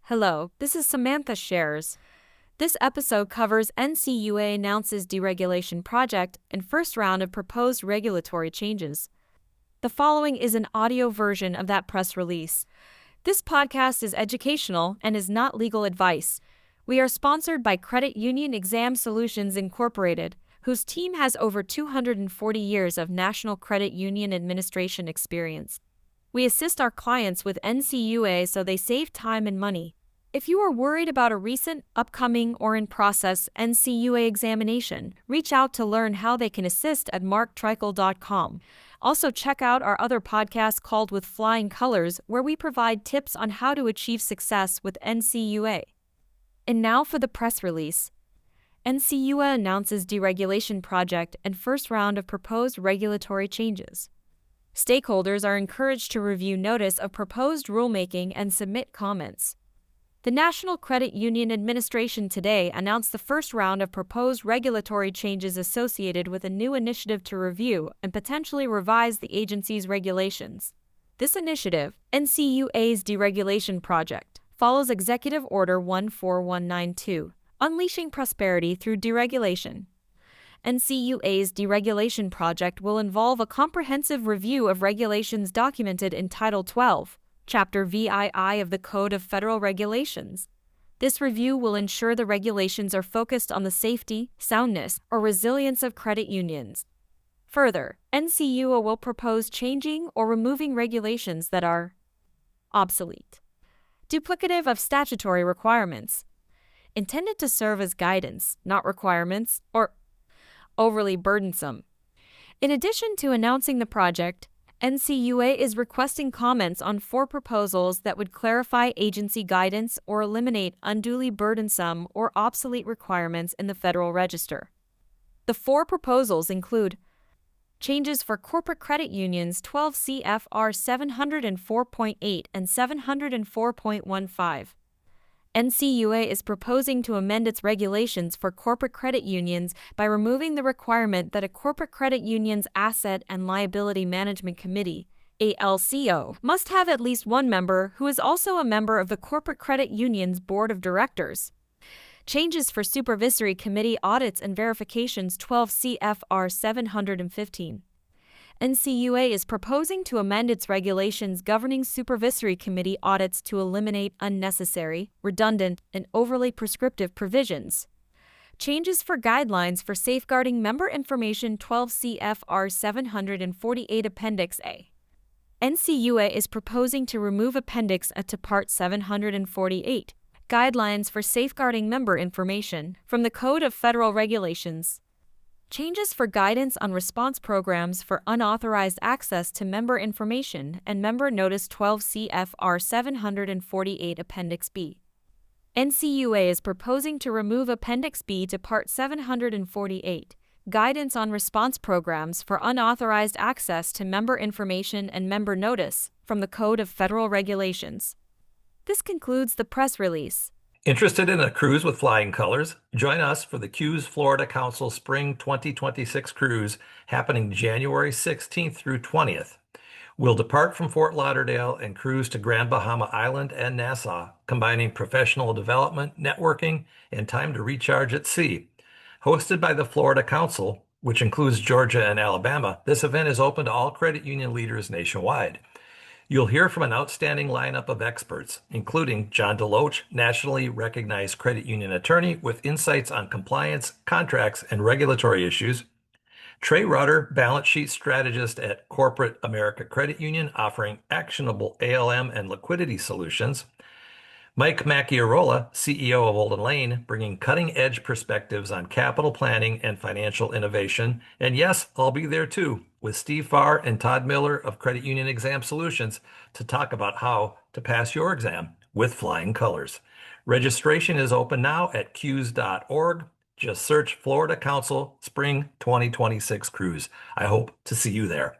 Hello, this is Samantha Shares. This episode covers NCUA announces deregulation project and first round of proposed regulatory changes. The following is an audio version of that press release. This podcast is educational and is not legal advice. We are sponsored by Credit Union Exam Solutions Incorporated, whose team has over 240 years of National Credit Union Administration experience. We assist our clients with NCUA so they save time and money. If you are worried about a recent, upcoming, or in process NCUA examination, reach out to learn how they can assist at marktrickle.com. Also, check out our other podcast called With Flying Colors, where we provide tips on how to achieve success with NCUA. And now for the press release. NCUA announces deregulation project and first round of proposed regulatory changes. Stakeholders are encouraged to review notice of proposed rulemaking and submit comments. The National Credit Union Administration today announced the first round of proposed regulatory changes associated with a new initiative to review and potentially revise the agency's regulations. This initiative, NCUA's Deregulation Project, follows Executive Order 14192, Unleashing Prosperity Through Deregulation. NCUA's Deregulation Project will involve a comprehensive review of regulations documented in Title 12. Chapter VII of the Code of Federal Regulations. This review will ensure the regulations are focused on the safety, soundness, or resilience of credit unions. Further, NCUA will propose changing or removing regulations that are obsolete, duplicative of statutory requirements, intended to serve as guidance, not requirements, or overly burdensome. In addition to announcing the project, NCUA is requesting comments on 4 proposals that would clarify agency guidance or eliminate unduly burdensome or obsolete requirements in the Federal Register. The 4 proposals include changes for corporate credit unions 12 CFR 704.8 and 704.15. NCUA is proposing to amend its regulations for corporate credit unions by removing the requirement that a corporate credit union's Asset and Liability Management Committee, ALCO, must have at least one member who is also a member of the corporate credit union's board of directors. Changes for supervisory committee audits and verifications 12 CFR 715. NCUA is proposing to amend its regulations governing supervisory committee audits to eliminate unnecessary, redundant, and overly prescriptive provisions. Changes for guidelines for safeguarding member information 12 CFR 748 Appendix A. NCUA is proposing to remove Appendix A to Part 748, Guidelines for Safeguarding Member Information, from the Code of Federal Regulations. Changes for guidance on response programs for unauthorized access to member information and Member Notice 12 CFR 748 Appendix B. NCUA is proposing to remove Appendix B to Part 748, Guidance on Response Programs for Unauthorized Access to Member Information and Member Notice, from the Code of Federal Regulations. This concludes the press release. Interested in a cruise with flying colors? Join us for the Q's Florida Council Spring 2026 cruise happening January 16th through 20th. We'll depart from Fort Lauderdale and cruise to Grand Bahama Island and Nassau, combining professional development, networking, and time to recharge at sea. Hosted by the Florida Council, which includes Georgia and Alabama, this event is open to all credit union leaders nationwide. You'll hear from an outstanding lineup of experts, including John DeLoach, nationally recognized credit union attorney with insights on compliance, contracts, and regulatory issues, Trey Rutter, balance sheet strategist at Corporate America Credit Union, offering actionable ALM and liquidity solutions, Mike Macchiarola, CEO of Olden Lane, bringing cutting-edge perspectives on capital planning and financial innovation. And yes, I'll be there too, with Steve Farr and Todd Miller of Credit Union Exam Solutions to talk about how to pass your exam with flying colors. Registration is open now at qs.org. Just search Florida Council Spring 2026 Cruise. I hope to see you there.